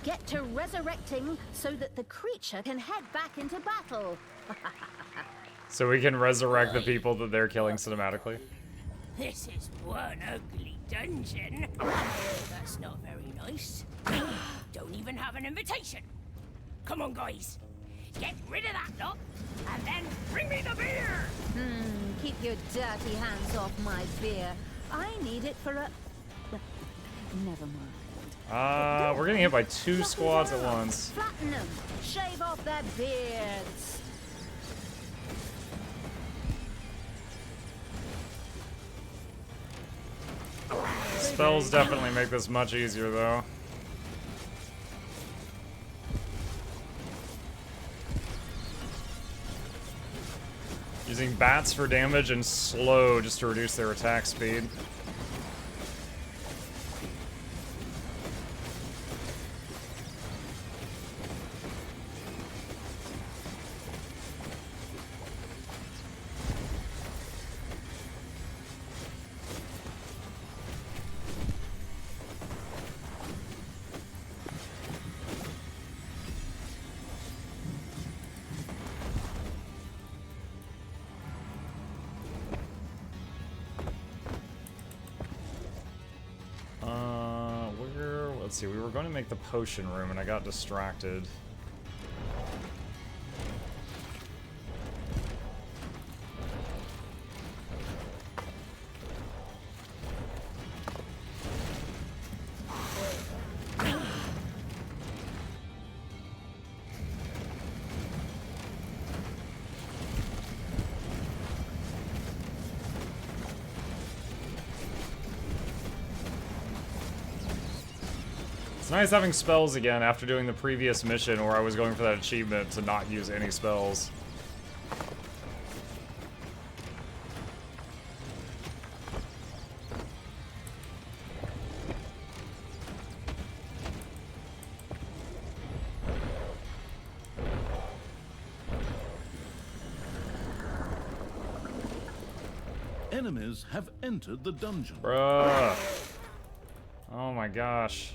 Get to resurrecting so that the creature can head back into battle. So we can resurrect the people that they're killing cinematically. This is one ugly dungeon. That's not very nice. Don't even have an invitation. Come on, guys. Get rid of that lot, and then bring me the beer! Keep your dirty hands off my beer. I need it for a... Never mind. We're getting hit by 2 squads at once. Flatten them. Shave off their beards. Spells definitely make this much easier, though. Using bats for damage and slow just to reduce their attack speed. Let's see, we were going to make the potion room and I got distracted. It's nice having spells again after doing the previous mission where I was going for that achievement to not use any spells. Enemies have entered the dungeon. Bruh. Oh my gosh.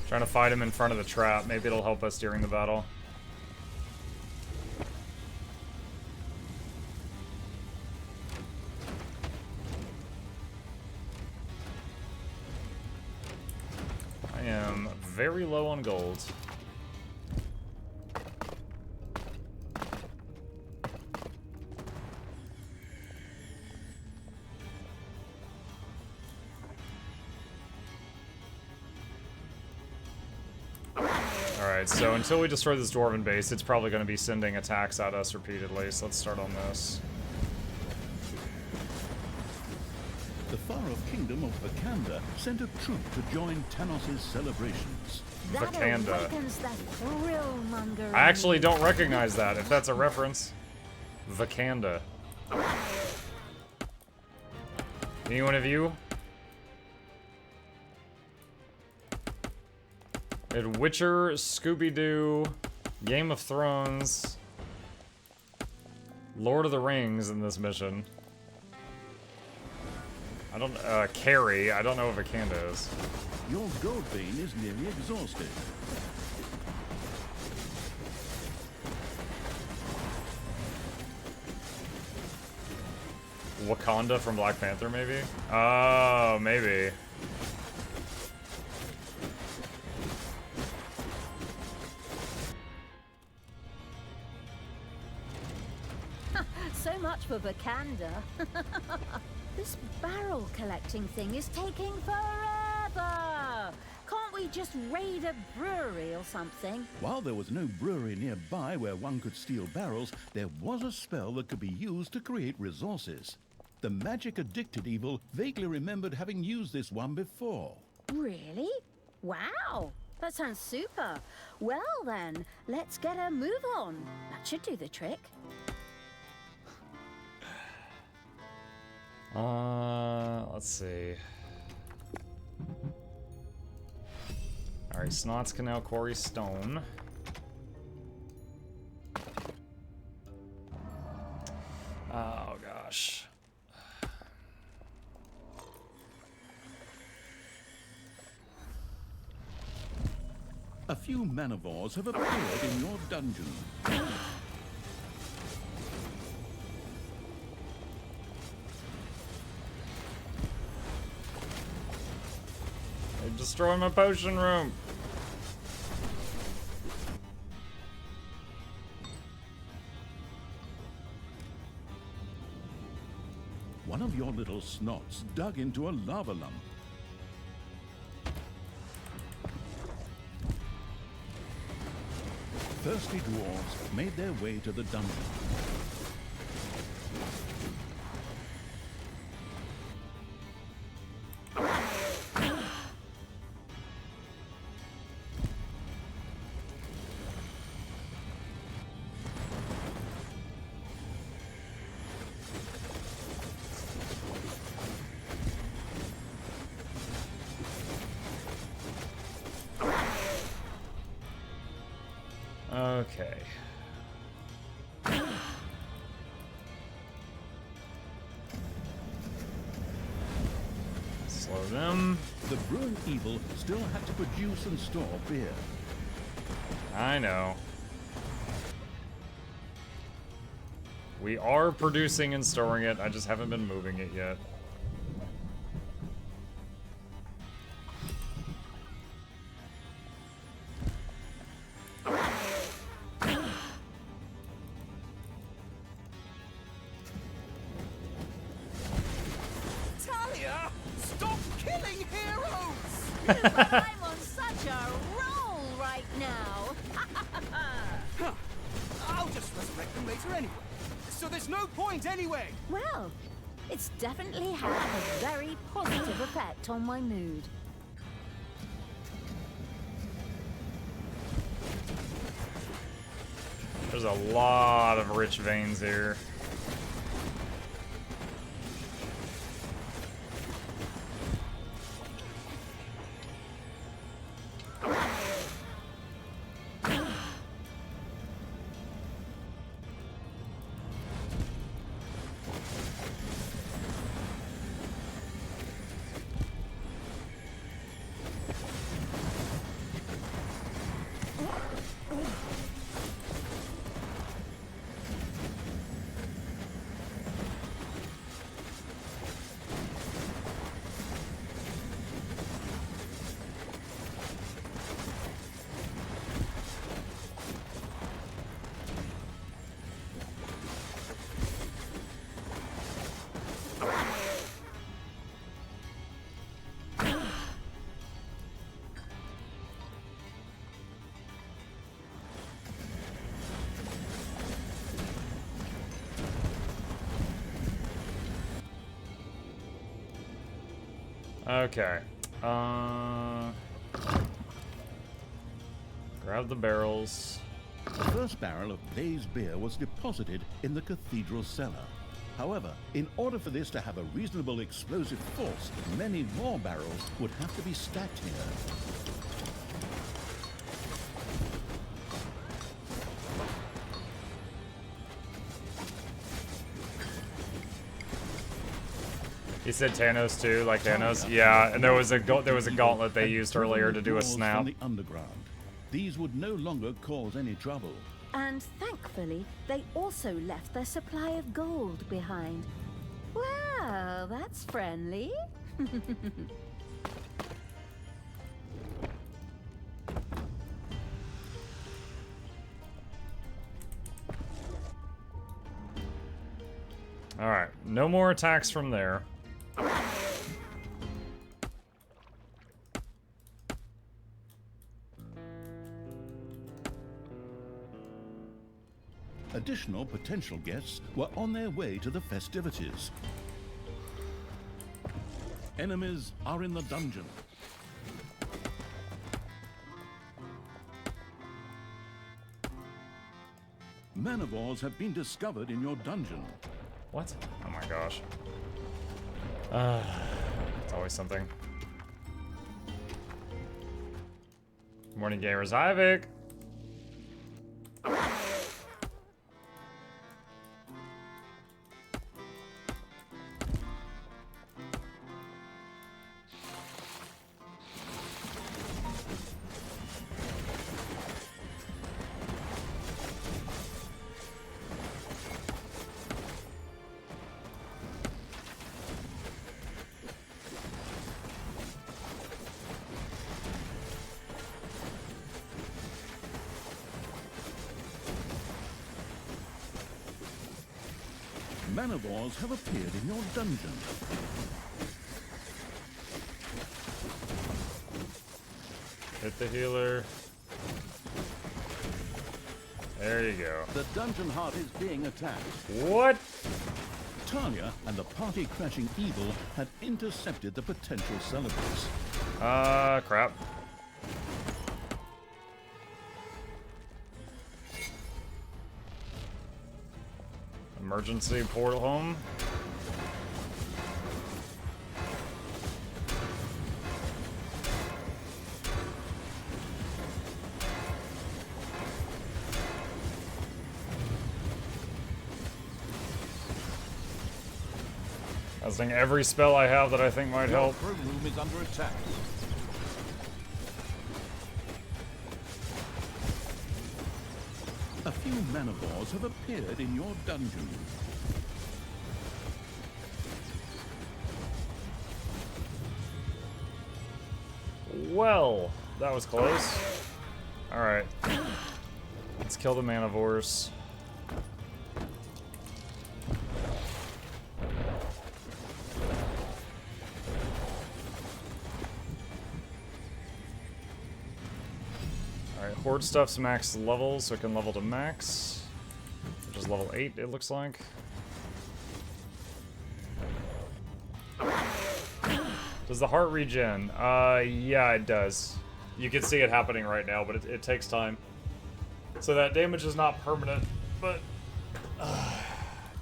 Trying to fight him in front of the trap. Maybe it'll help us during the battle. I am very low on gold. Alright, so until we destroy this dwarven base, it's probably going to be sending attacks at us repeatedly, so let's start on this. The far-off kingdom of Vakanda sent a troop to join Tanos' celebrations. Vakanda. Awakens that thrill-mongering. I actually don't recognize that, if that's a reference. Vakanda. Any one of you? Did Witcher, Scooby-Doo, Game of Thrones, Lord of the Rings in this mission. I don't, Carrie, I don't know what Vakanda is. Your gold vein is nearly exhausted. Wakanda from Black Panther, maybe? Oh, maybe. So much for Vakanda. This barrel collecting thing is taking forever. Can't we just raid a brewery or something? While there was no brewery nearby where one could steal barrels, there was a spell that could be used to create resources. The magic-addicted evil vaguely remembered having used this one before. Really? Wow, that sounds super. Well then, let's get a move on. That should do the trick. Let's see. Alright, Snots can now quarry stone. Oh gosh. A few manivores have appeared in your dungeon. They destroy my potion room. One of your little snots dug into a lava lump. Thirsty dwarves made their way to the dungeon. Okay. Slow them. The brewing evil still had to produce and store beer. I know. We are producing and storing it, I just haven't been moving it yet. Talia, stop killing heroes! I'm on such a roll right now. Huh. I'll just resurrect them later anyway. So there's no point anyway. Well, it's definitely had a very positive effect on my mood. There's a lot of rich veins here. Okay. Grab the barrels. The first barrel of blazed beer was deposited in the cathedral cellar. However, in order for this to have a reasonable explosive force, many more barrels would have to be stacked here. He said Thanos too, like Thanos. Yeah, and there was a gauntlet they used earlier to do a snap. From the underground. These would no longer cause any trouble. And thankfully, they also left their supply of gold behind. Well, that's friendly. All right, no more attacks from there. Additional potential guests were on their way to the festivities. Enemies are in the dungeon. Manivores have been discovered in your dungeon. What? Oh my gosh. It's always something. Morning, gamers. Hi, Vic. Manivores have appeared in your dungeon. Hit the healer. There you go. The dungeon heart is being attacked. What? Talia and the party-crashing evil had intercepted the potential celebrants. Crap. Emergency portal home. I was thinking every spell I have that I think might help. Your throne room is under attack. A few manivores have appeared in your dungeon. Well, that was close. Alright. Let's kill the manivores. Alright, Horde stuff's max level, so it can level to max. Which is level 8, it looks like. Does the heart regen? Yeah, it does. You can see it happening right now, but it takes time. So that damage is not permanent, but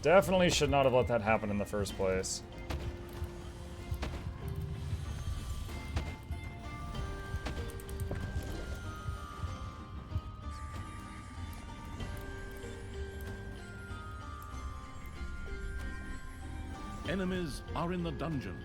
definitely should not have let that happen in the first place. Enemies are in the dungeon.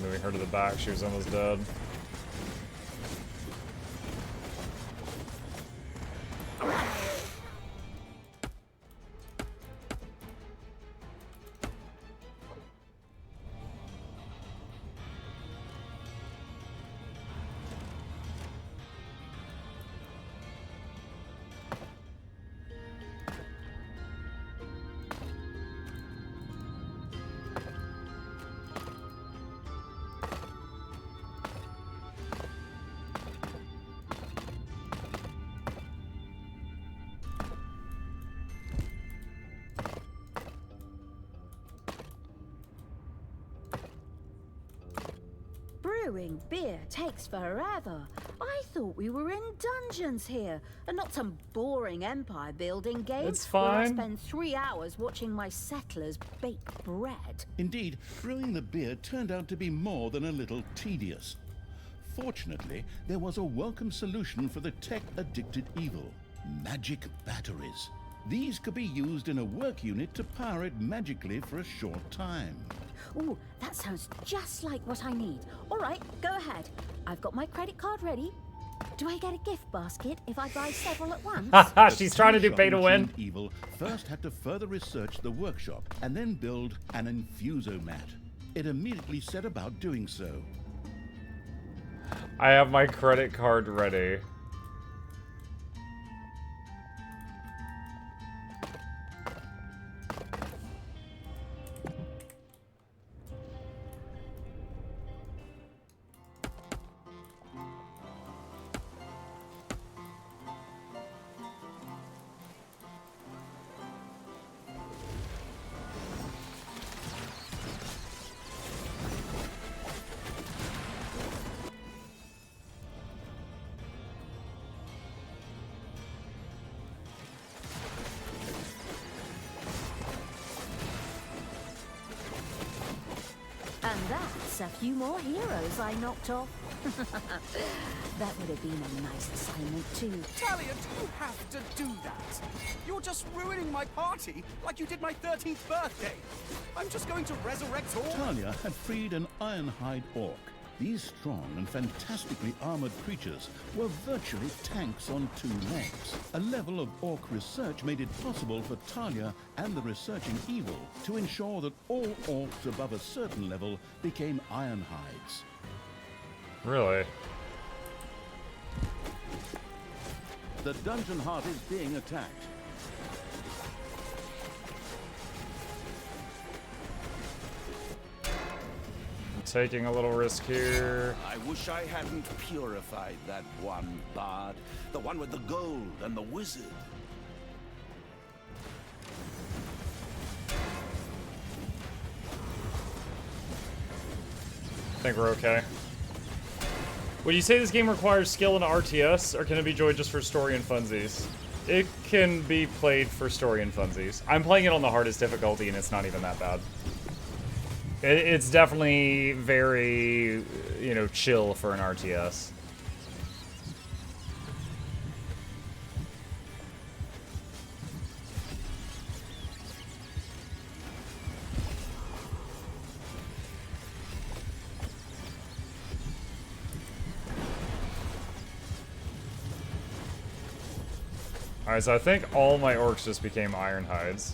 Moving her to the back, she was almost dead. Brewing beer takes forever. I thought we were in dungeons here, and not some boring empire building game It's where I fine. spend 3 hours watching my settlers bake bread. Indeed, brewing the beer turned out to be more than a little tedious. Fortunately, there was a welcome solution for the tech-addicted evil: magic batteries. These could be used in a work unit to power it magically for a short time. Ooh, that sounds just like what I need. All right, go ahead. I've got my credit card ready. Do I get a gift basket if I buy several at once? She's trying to do pay to win. Evil first had to further research the workshop and then build an infusomat. It immediately set about doing so. I have my credit card ready. plus a few more heroes I knocked off. That would have been a nice assignment too. Talia, do you have to do that? You're just ruining my party like you did my 13th birthday. I'm just going to resurrect all... Talia had freed an ironhide orc. These strong and fantastically armored creatures were virtually tanks on two legs. A level of orc research made it possible for Talia and the researching evil to ensure that all orcs above a certain level became ironhides. Really? The dungeon heart is being attacked. Taking a little risk here. I wish I hadn't purified that one bard. The one with the gold and the wizard. I think we're okay. Would you say this game requires skill in RTS, or can it be enjoyed just for story and funsies? It can be played for story and funsies. I'm playing it on the hardest difficulty, and it's not even that bad. It's definitely very, you know, chill for an RTS. Alright, so I think all my orcs just became ironhides.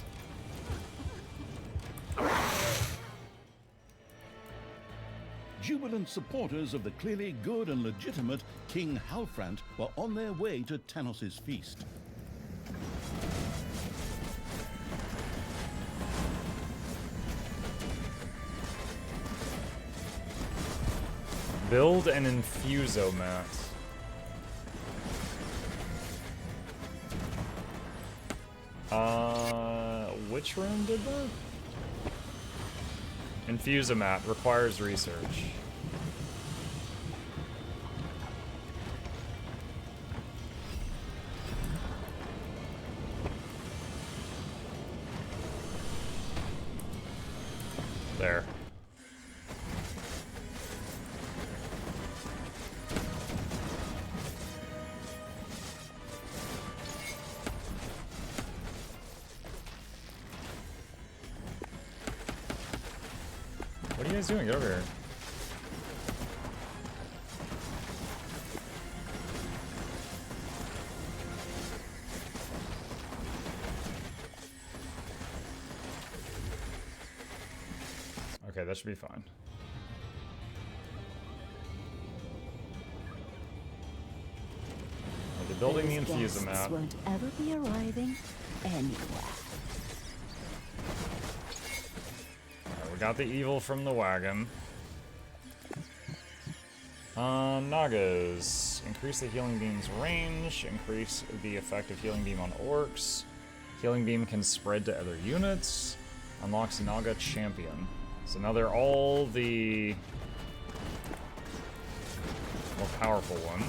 Jubilant supporters of the clearly good and legitimate King Halfrant were on their way to Tanos' feast. Build an infusomat. Which room did that? Infusomat requires research. There. What are you guys doing? Get over here. Okay, that should be fine. Okay, building the Those guests infusomat. won't ever be arriving anywhere. Alright, we got the evil from the wagon. Nagas. Increase the healing beam's range. Increase the effect of healing beam on orcs. Healing beam can spread to other units. Unlocks Naga champion. So now they're all the more powerful one.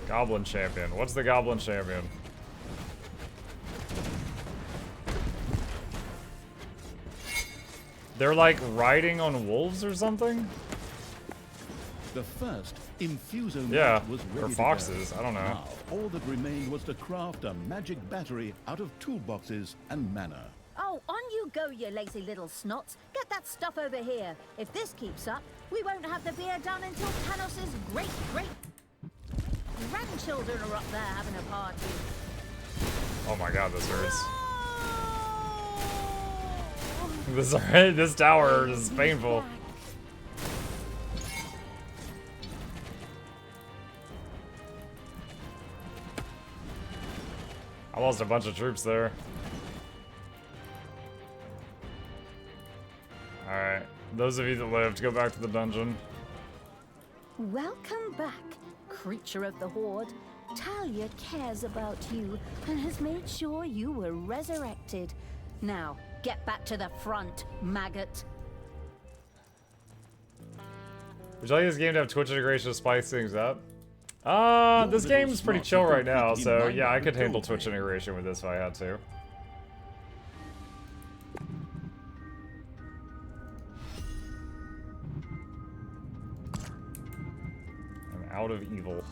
Goblin champion. What's the goblin champion? They're like riding on wolves or something? The first infusomat Yeah, was or ready to foxes, go. I don't know. Now, all that remained was to craft a magic battery out of toolboxes and mana. Oh, on you go, you lazy little snots. Get that stuff over here. If this keeps up, we won't have the beer done until Tanos' great-great-grandchildren are up there having a party. Oh my god, this hurts. Oh. This tower is painful. I lost a bunch of troops there. Alright, those of you that lived, go back to the dungeon. Welcome back, creature of the Horde. Talia cares about you and has made sure you were resurrected. Now, get back to the front, maggot. Would you like this game to have Twitch integration to spice things up? This little game's pretty snots chill are right now, completely so yeah, I mind-boggling, could handle don't Twitch they? integration with this if I had to. I'm out of evil.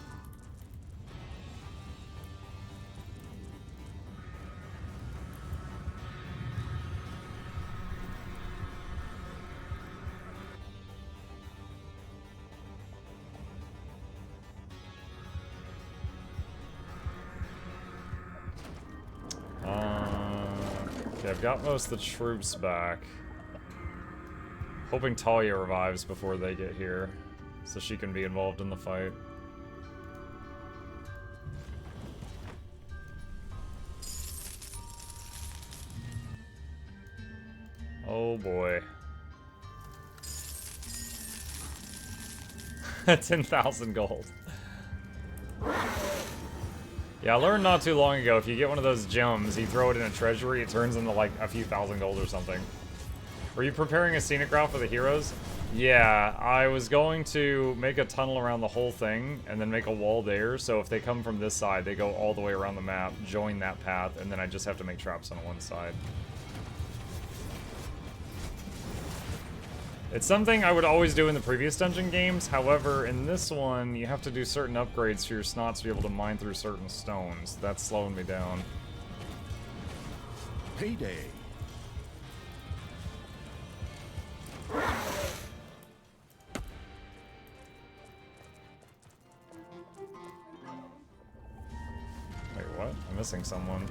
Okay, I've got most of the troops back. Hoping Talia revives before they get here, so she can be involved in the fight. Oh boy. 10,000 gold. Yeah, I learned not too long ago, if you get one of those gems, you throw it in a treasury, it turns into like a few thousand gold or something. Were you preparing a scenic route for the heroes? Yeah, I was going to make a tunnel around the whole thing, and then make a wall there, so if they come from this side, they go all the way around the map, join that path, and then I just have to make traps on one side. It's something I would always do in the previous dungeon games, however, in this one, you have to do certain upgrades for your snots to be able to mine through certain stones. That's slowing me down. Payday. Wait, what? I'm missing someone.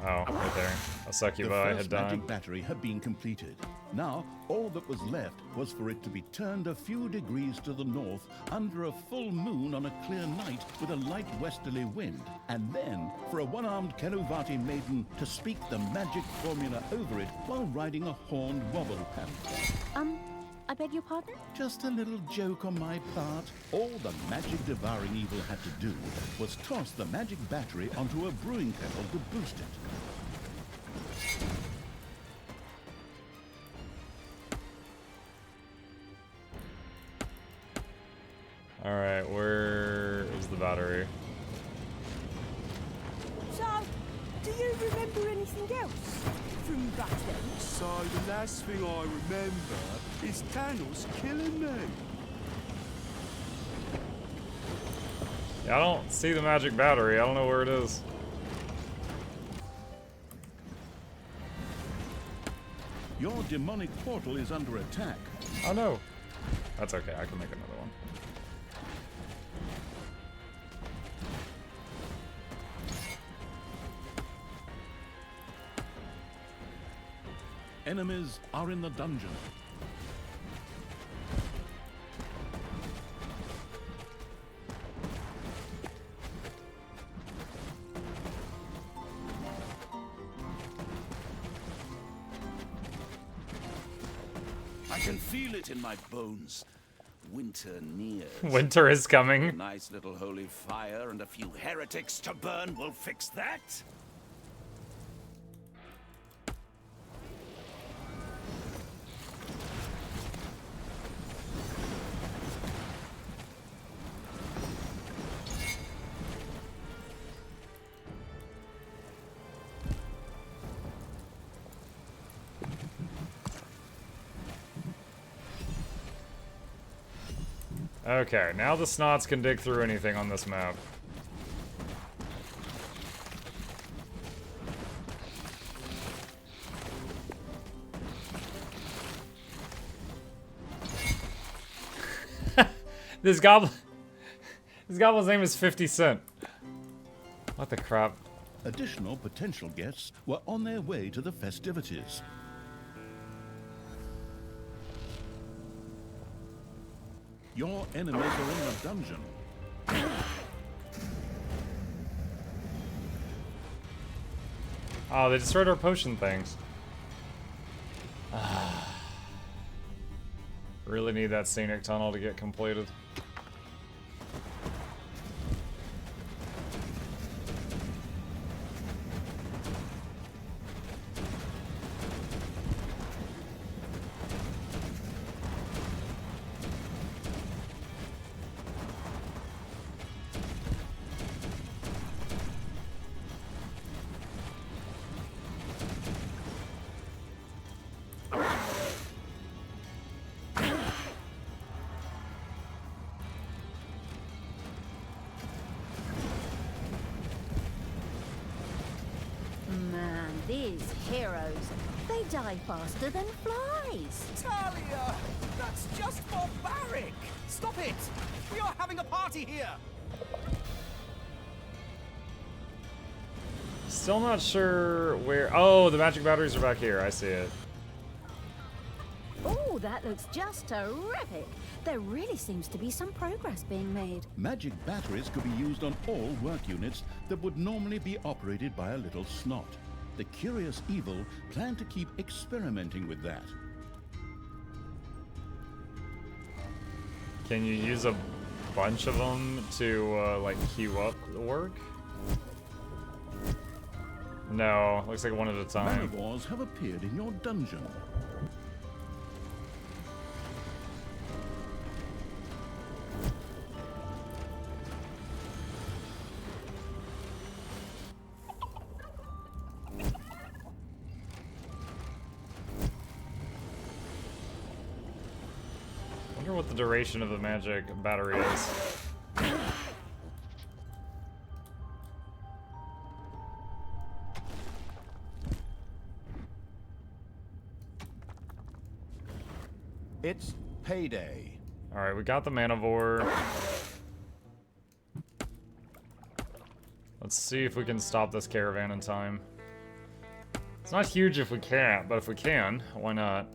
Oh, right there. A The succubi had first died. magic battery had been completed. Now, all that was left was for it to be turned a few degrees to the north under a full moon on a clear night with a light westerly wind, and then for a one-armed Kenuvati maiden to speak the magic formula over it while riding a horned wobble pant. I beg your pardon? Just a little joke on my part. All the magic devouring evil had to do was toss the magic battery onto a brewing kettle to boost it. Alright, where is the battery? So, do you remember anything else from back then? So the last thing I remember is Thanos killing me. Yeah, I don't see the magic battery. I don't know where it is. Your demonic portal is under attack. Oh no. That's okay, I can make another one. Enemies are in the dungeon. I can feel it in my bones. Winter nears. Winter is A coming. nice little holy fire and a few heretics to burn will fix that. Okay, now the snots can dig through anything on this map. This goblin... This goblin's name is 50 Cent. What the crap? Additional potential guests were on their way to the festivities. Your enemies are in the dungeon. Oh, they destroyed our potion things. Really need that scenic tunnel to get completed. These heroes, they die faster than flies. Talia! That's just barbaric! Stop it! We are having a party here! Still not sure where... Oh, the magic batteries are back here. I see it. Oh, that looks just terrific. There really seems to be some progress being made. Magic batteries could be used on all work units that would normally be operated by a little snot. The curious evil plan to keep experimenting with that. Can you use a bunch of them to, like, queue up the work? No, looks like one at a time. Manivores have appeared in your dungeon. I wonder what the duration of the magic battery is. It's payday. Alright, we got the Manivore. Let's see if we can stop this caravan in time. It's not huge if we can't, but if we can, why not?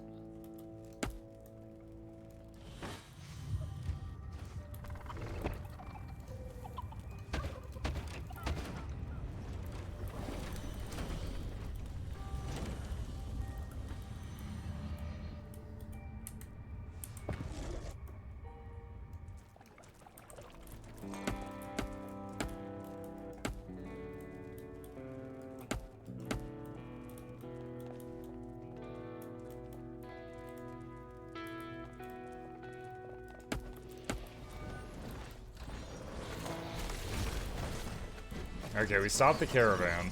Okay, we stopped the caravan.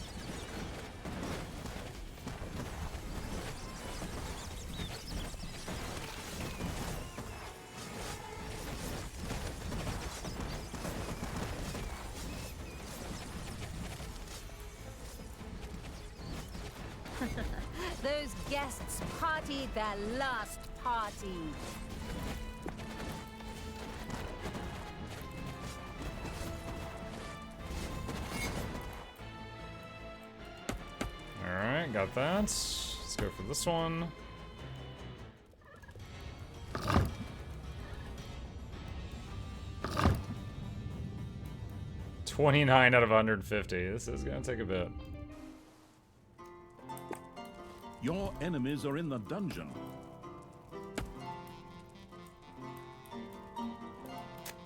Those guests partied their last party. Alright, got that. Let's go for this one. $29 out of 150. This is gonna take a bit. Your enemies are in the dungeon.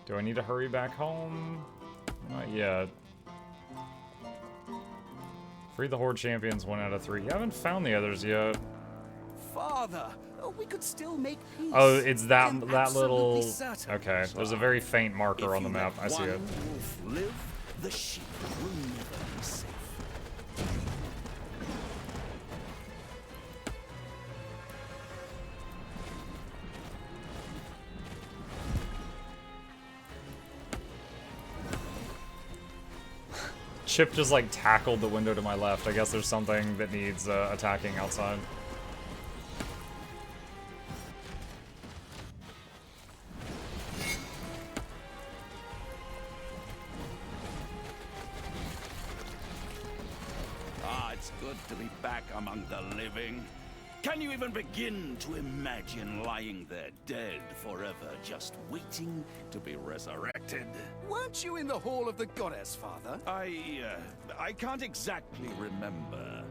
Do I need to hurry back home? Not yet. Free the Horde champions 1 out of 3. You haven't found the others yet. Father, we could still make peace. Oh, it's that I'm that little. absolutely certain. Okay, there's a very faint marker If on the you map. let I see it. one wolf live, the sheep will never be safe. Chip just like tackled the window to my left. I guess there's something that needs attacking outside. Ah, it's good to be back among the living. Can you even begin to imagine lying there dead forever, just waiting to be resurrected? Weren't you in the Hall of the Goddess, Father? I can't exactly remember.